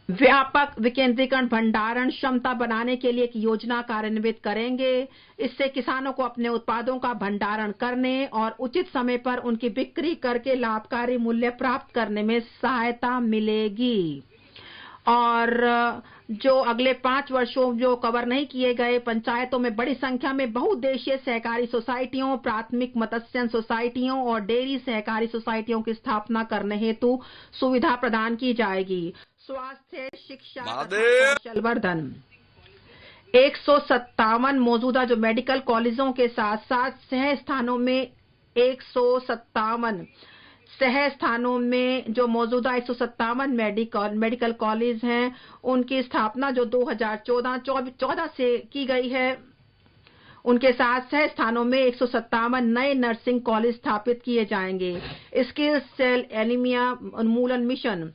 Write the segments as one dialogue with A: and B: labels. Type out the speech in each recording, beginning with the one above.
A: व्यापक विकेंद्रीकरण भंडारण क्षमता बनाने के लिए एक योजना कार्यान्वित करेंगे। इससे किसानों को अपने उत्पादों का भंडारण करने और उचित समय पर उनकी बिक्री करके लाभकारी मूल्य प्राप्त करने में सहायता मिलेगी। और जो अगले 5 वर्षों जो कवर नहीं किए गए, पंचायतों में बड़ी संख्या में बहुउद्देशीय सहकारी सोसाइटियों, प्राथमिक मत्स्य सोसाइटियों और डेयरी सहकारी सोसाइटियों की स्थापना करने हेतु सुविधा प्रदान की जाएगी। स्वास्थ्य, शिक्षा, कौशल वर्धन 157 मौजूदा जो मेडिकल कॉलेजों के साथ साथ सह स्थानों में 157 सह स्थानों में जो मौजूदा 157 मेडिकल कॉलेज हैं, उनकी स्थापना जो 2014 से की गई है, उनके साथ सह स्थानों में 157 नए नर्सिंग कॉलेज स्थापित किए जाएंगे। स्किल सेल एनीमिया उन्मूलन मिशन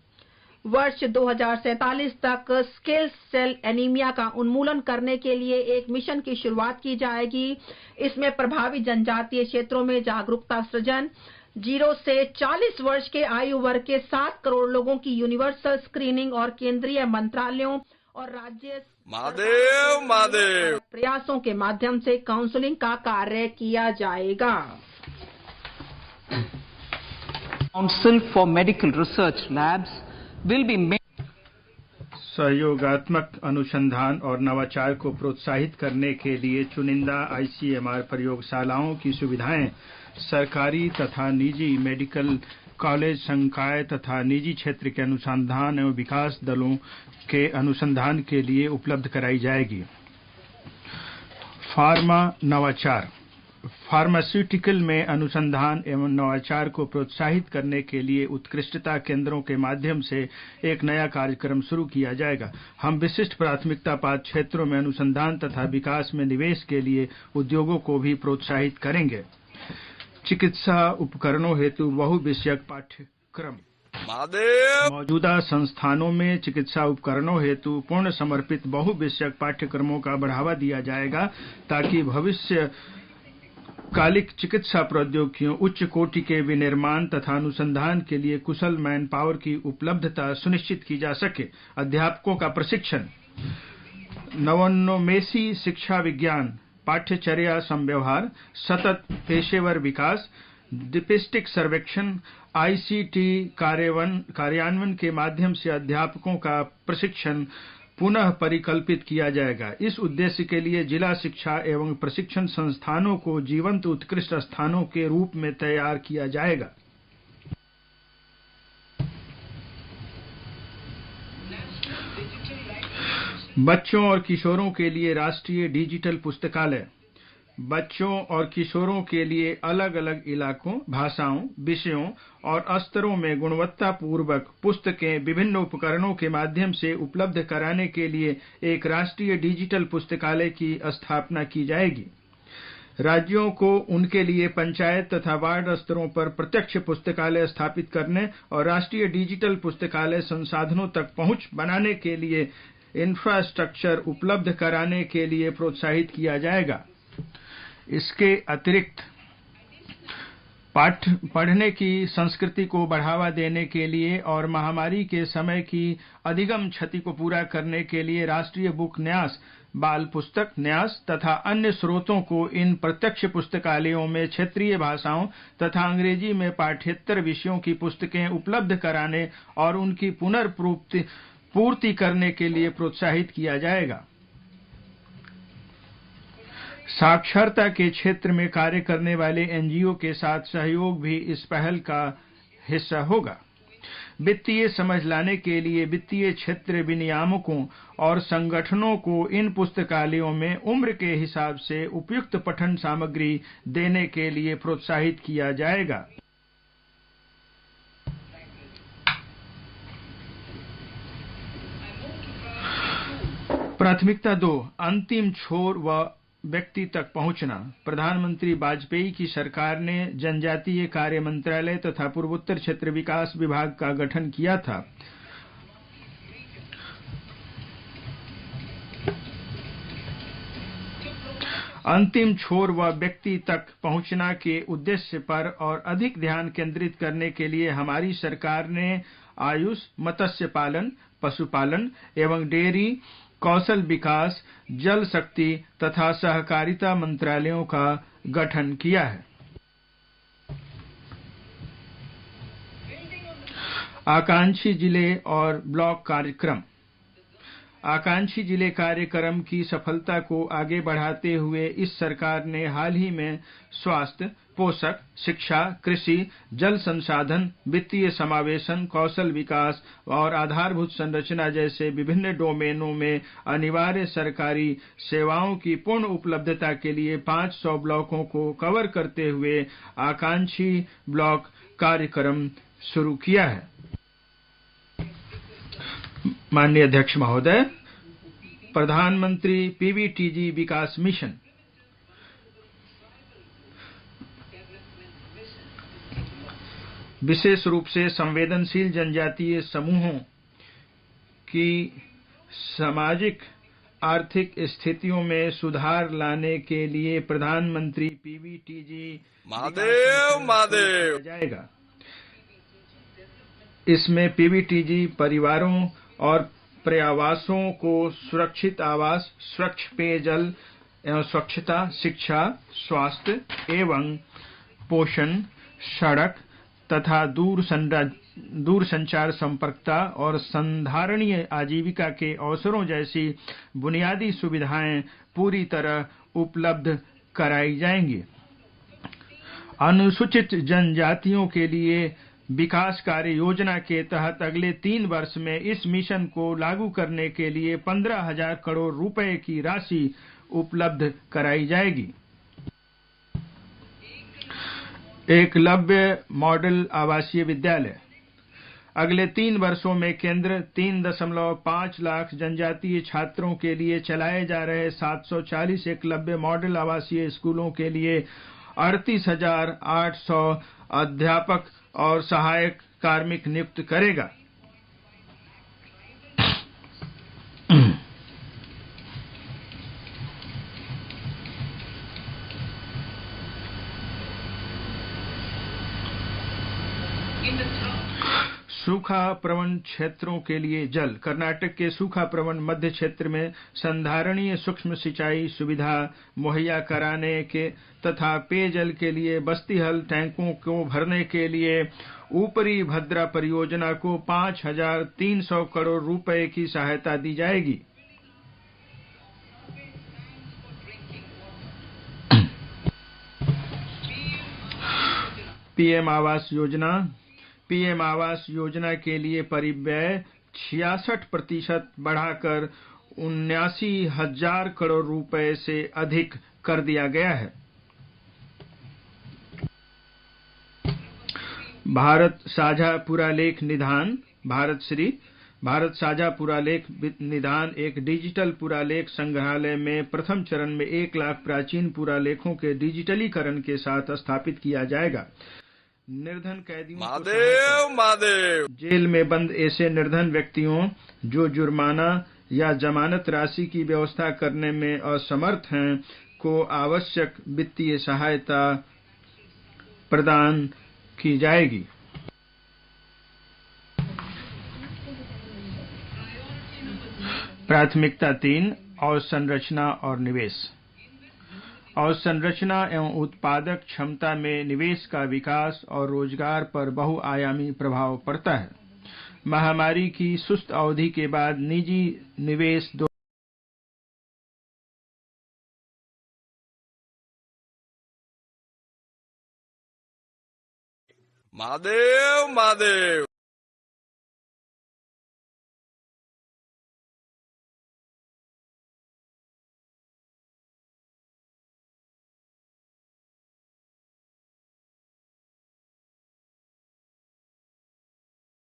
A: वर्ष 2047 तक स्किल सेल एनीमिया का उन्मूलन करने के लिए एक मिशन की शुरुआत की जाएगी। इसमें प्रभावित जनजातीय क्षेत्रों में जागरूकता सृजन, 0 से 40 वर्ष के आयु वर्ग के 7 करोड़ लोगों की यूनिवर्सल स्क्रीनिंग और केंद्रीय मंत्रालयों और राज्य प्रयासों के माध्यम से काउंसलिंग का कार्य किया जाएगा।
B: Council for Medical Research Labs will be made.
C: सहयोगात्मक अनुसंधान और नवाचार को प्रोत्साहित करने के लिए चुनिंदा ICMR प्रयोगशालाओं की सुविधाएं सरकारी तथा निजी मेडिकल कॉलेज, संकाय तथा निजी क्षेत्र के अनुसंधान एवं विकास दलों के अनुसंधान के लिए उपलब्ध कराई जाएगी। फार्मा नवाचार फार्मास्यूटिकल में अनुसंधान एवं नवाचार को प्रोत्साहित करने के लिए उत्कृष्टता केंद्रों के माध्यम से एक नया कार्यक्रम शुरू किया जाएगा। हम विशिष्ट प्राथमिकता पात्र क्षेत्रों में अनुसंधान तथा विकास में निवेश के लिए उद्योगों को भी प्रोत्साहित करेंगे। चिकित्सा उपकरणों हेतु बहुविषयक पाठ्यक्रम मौजूदा संस्थानों में चिकित्सा उपकरणों हेतु पूर्ण समर्पित बहुविषयक पाठ्यक्रमों का बढ़ावा दिया जाएगा, ताकि भविष्य कालिक चिकित्सा प्रौद्योगिकियों, उच्च कोटि के विनिर्माण तथा अनुसंधान के लिए कुशल मैन पावर की उपलब्धता सुनिश्चित की जा सके। अध्यापकों का प्रशिक्षण, नवोन्मेषी शिक्षा विज्ञान, पाठ्यचर्या संव्यवहार, सतत पेशेवर विकास, डिपिस्टिक सर्वेक्षण, ICT कार्यान्वयन के माध्यम से अध्यापकों का प्रशिक्षण पुनः परिकल्पित किया जाएगा। इस उद्देश्य के लिए जिला शिक्षा एवं प्रशिक्षण संस्थानों को जीवंत उत्कृष्ट स्थानों के रूप में तैयार किया जाएगा। बच्चों और किशोरों के लिए राष्ट्रीय डिजिटल पुस्तकालय बच्चों और किशोरों के लिए अलग अलग इलाकों, भाषाओं, विषयों और स्तरों में गुणवत्तापूर्वक पुस्तकें विभिन्न उपकरणों के माध्यम से उपलब्ध कराने के लिए एक राष्ट्रीय डिजिटल पुस्तकालय की स्थापना की जाएगी। राज्यों को उनके लिए पंचायत तथा वार्ड स्तरों पर प्रत्यक्ष पुस्तकालय स्थापित करने और राष्ट्रीय डिजिटल पुस्तकालय संसाधनों तक पहुंच बनाने के लिए इंफ्रास्ट्रक्चर उपलब्ध कराने के लिए प्रोत्साहित किया जाएगा। इसके अतिरिक्त पढ़ने की संस्कृति को बढ़ावा देने के लिए और महामारी के समय की अधिगम क्षति को पूरा करने के लिए राष्ट्रीय बुक न्यास, बाल पुस्तक न्यास तथा अन्य स्रोतों को इन प्रत्यक्ष पुस्तकालयों में क्षेत्रीय भाषाओं तथा अंग्रेजी में पाठ्येतर विषयों की पुस्तकें उपलब्ध कराने और उनकी पुनर्पूर्ति करने के लिए प्रोत्साहित किया जाएगा। साक्षरता के क्षेत्र में कार्य करने वाले NGO के साथ सहयोग भी इस पहल का हिस्सा होगा। वित्तीय समझ लाने के लिए वित्तीय क्षेत्र विनियामकों और संगठनों को इन पुस्तकालयों में उम्र के हिसाब से उपयुक्त पठन सामग्री देने के लिए प्रोत्साहित किया जाएगा। प्राथमिकता 2, अंतिम छोर व व्यक्ति तक पहुंचना। प्रधानमंत्री वाजपेयी की सरकार ने जनजातीय कार्य मंत्रालय तथा पूर्वोत्तर क्षेत्र विकास विभाग का गठन किया था। अंतिम छोर व व्यक्ति तक पहुंचना के उद्देश्य पर और अधिक ध्यान केंद्रित करने के लिए हमारी सरकार ने आयुष, मत्स्य पालन, पशुपालन एवं डेयरी, कौशल विकास, जल शक्ति तथा सहकारिता मंत्रालयों का गठन किया है। आकांक्षी जिले और ब्लॉक कार्यक्रम। आकांक्षी जिले कार्यक्रम की सफलता को आगे बढ़ाते हुए इस सरकार ने हाल ही में स्वास्थ्य, पोषक, शिक्षा, कृषि, जल संसाधन, वित्तीय समावेशन, कौशल विकास और आधारभूत संरचना जैसे विभिन्न डोमेनों में अनिवार्य सरकारी सेवाओं की पूर्ण उपलब्धता के लिए 500 ब्लॉकों को कवर करते हुए आकांक्षी ब्लॉक कार्यक्रम शुरू किया है। माननीय अध्यक्ष महोदय, प्रधानमंत्री पीवीटीजी विकास मिशन विशेष रूप से संवेदनशील जनजातीय समूहों की सामाजिक आर्थिक स्थितियों में सुधार लाने के लिए प्रधानमंत्री पीवीटीजी महादेव जाएगा। इसमें पीवीटीजी परिवारों और पर्यावासों को सुरक्षित आवास, स्वच्छ पेयजल एवं स्वच्छता, शिक्षा, स्वास्थ्य एवं पोषण, सड़क तथा दूरसंचार संपर्कता और संधारणीय आजीविका के अवसरों जैसी बुनियादी सुविधाएं पूरी तरह उपलब्ध कराई जाएंगी। अनुसूचित जनजातियों के लिए विकास कार्य योजना के तहत अगले 3 वर्ष में इस मिशन को लागू करने के लिए 15,000 करोड़ रुपए की राशि उपलब्ध कराई जाएगी। एकलव्य मॉडल आवासीय विद्यालय। अगले 3 वर्षों में केंद्र 3.5 लाख जनजातीय छात्रों के लिए चलाए जा रहे 740 एकलव्य मॉडल आवासीय स्कूलों के लिए 38,800 अध्यापक और सहायक कार्मिक नियुक्त करेगा। सूखा प्रवण क्षेत्रों के लिए जल। कर्नाटक के सूखा प्रवण मध्य क्षेत्र में संधारणीय सूक्ष्म सिंचाई सुविधा मुहैया कराने के तथा पेयजल के लिए बस्तीहल टैंकों को भरने के लिए ऊपरी भद्रा परियोजना को 5,300 करोड़ रुपए की सहायता दी जाएगी। पीएम आवास योजना। पीएम आवास योजना के लिए परिव्यय 66% बढ़ाकर 79,000 करोड़ रुपए से अधिक कर दिया गया है। भारत साझा पुरालेख निधान भारत साझा पुरालेख निधान एक डिजिटल पुरालेख संग्रहालय में प्रथम चरण में 1 लाख प्राचीन पुरालेखों के डिजिटलीकरण के साथ स्थापित किया जाएगा। निर्धन कैदियों को जेल में बंद ऐसे निर्धन व्यक्तियों जो जुर्माना या जमानत राशि की व्यवस्था करने में असमर्थ हैं को आवश्यक वित्तीय सहायता प्रदान की जाएगी। प्राथमिकता 3 अवसंरचना और निवेश। अवसंरचना एवं उत्पादक क्षमता में निवेश का विकास और रोजगार पर बहुआयामी प्रभाव पड़ता है। महामारी की सुस्त अवधि के बाद निजी निवेश महादेव